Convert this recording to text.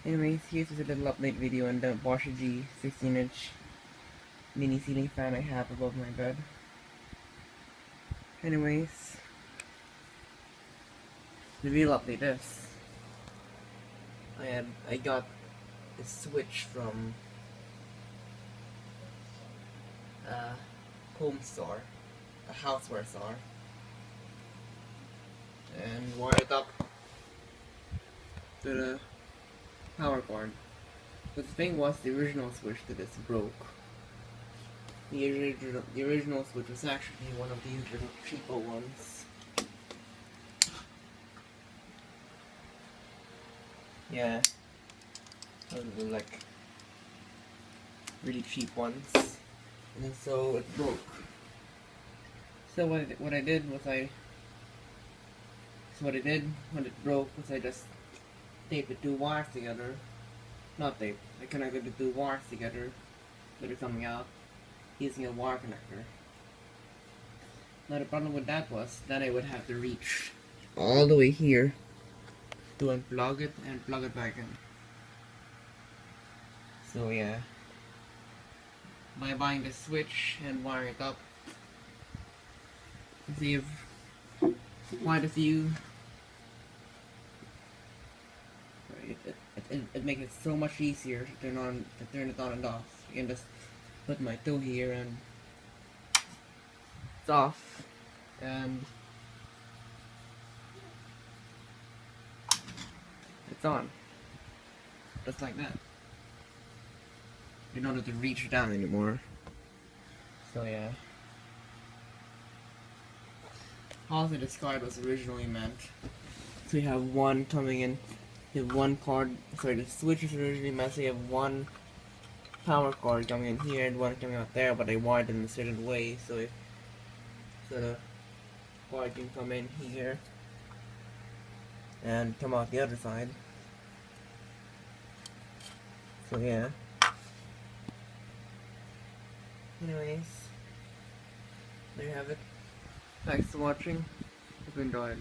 Anyways, here's just a little update video on the Boshijie 16-inch mini ceiling fan I have above my bed. Anyways, the real update is I got a switch from a home store, a houseware store, and wired it up to the power cord. But the thing was, the original switch to this broke. The original switch was actually one of these little cheapo ones. Yeah, those were like really cheap ones, and so it broke. So what I did when it broke was I just taped the two wires together. Not tape. I connected the two wires together that are coming out using a wire connector. Now the problem with that was then I would have to reach all the way here to unplug it and plug it back in. So yeah, by buying the switch and wiring it up, I save quite a few. It makes it so much easier to turn it on and off. You can just put my toe here and it's off, and it's on, just like that. You don't have to reach down anymore. So yeah, how the discard was originally meant. So you have one coming in. You have one cord. Sorry, the switch is originally meant so you have one power cord coming in here and one coming out there, but I wired it in a certain way so the cord can come in here and come out the other side. So yeah. Anyways, there you have it. Thanks for watching. Hope you enjoyed.